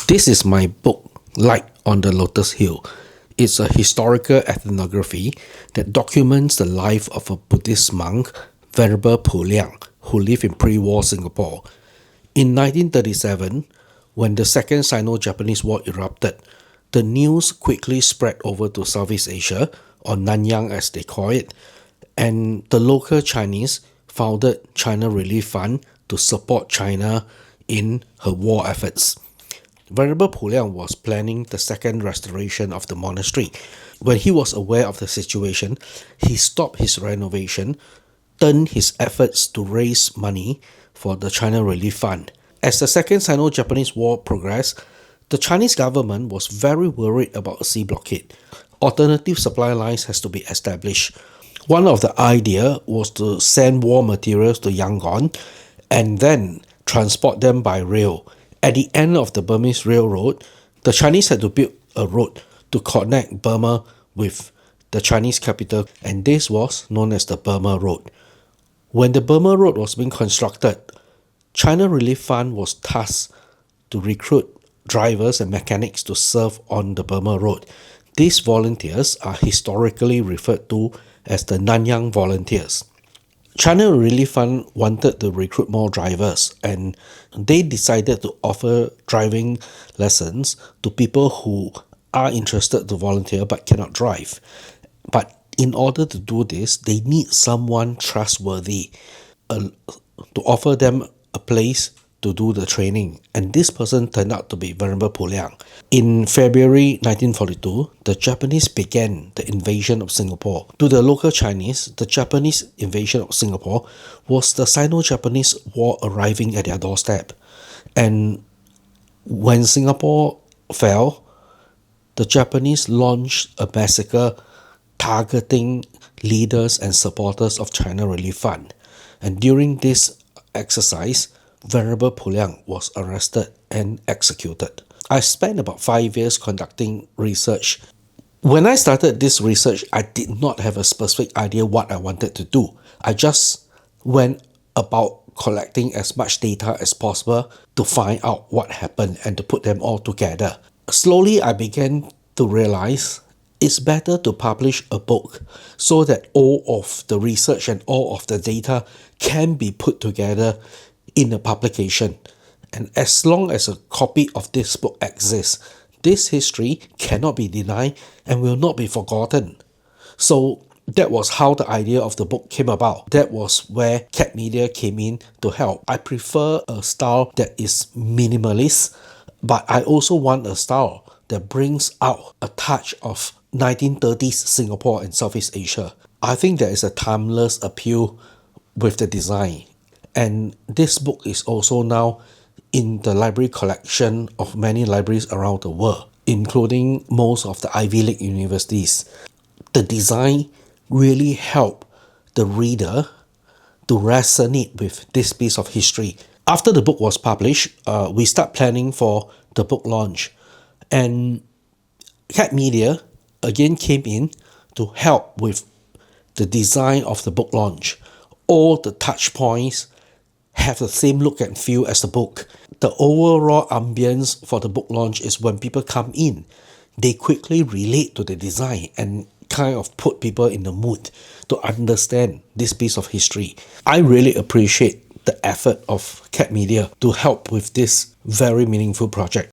This is my book, Light on the Lotus Hill. It's a historical ethnography that documents the life of a Buddhist monk, Venerable Po Liang, who lived in pre-war Singapore. In 1937, when the Second Sino-Japanese War erupted, the news quickly spread over to Southeast Asia, or Nanyang as they call it, and the local Chinese founded China Relief Fund to support China in her war efforts. Venerable Po Liang was planning the second restoration of the monastery. When he was aware of the situation, he stopped his renovation, turned his efforts to raise money for the China Relief Fund. As the Second Sino-Japanese War progressed, the Chinese government was very worried about a sea blockade. Alternative supply lines has to be established. One of the ideas was to send war materials to Yangon and then transport them by rail. At the end of the Burmese Railroad, the Chinese had to build a road to connect Burma with the Chinese capital, and this was known as the Burma Road. When the Burma Road was being constructed, China Relief Fund was tasked to recruit drivers and mechanics to serve on the Burma Road. These volunteers are historically referred to as the Nanyang Volunteers. China Relief Fund wanted to recruit more drivers, and they decided to offer driving lessons to people who are interested to volunteer but cannot drive. But in order to do this, they need someone trustworthy to offer them a place to do the training, and this person turned out to be Venerable Po Liang. In February 1942, the Japanese began the invasion of Singapore. To the local Chinese, the Japanese invasion of Singapore was the Sino-Japanese War arriving at their doorstep. And when Singapore fell, the Japanese launched a massacre targeting leaders and supporters of China Relief Fund. And during this exercise, Venerable Po Liang was arrested and executed. I spent about 5 years conducting research. When I started this research, I did not have a specific idea what I wanted to do. I just went about collecting as much data as possible to find out what happened and to put them all together. Slowly, I began to realize it's better to publish a book so that all of the research and all of the data can be put together in a publication. And as long as a copy of this book exists, this history cannot be denied and will not be forgotten. So that was how the idea of the book came about. That was where Cat Media came in to help. I prefer a style that is minimalist, but I also want a style that brings out a touch of 1930s Singapore and Southeast Asia. I think there is a timeless appeal with the design. And this book is also now in the library collection of many libraries around the world, including most of the Ivy League universities. The design really helped the reader to resonate with this piece of history. After the book was published, we start planning for the book launch. And Cat Media again came in to help with the design of the book launch. All the touch points have the same look and feel as the book. The overall ambience for the book launch is when people come in, they quickly relate to the design and kind of put people in the mood to understand this piece of history. I really appreciate the effort of Cat Media to help with this very meaningful project.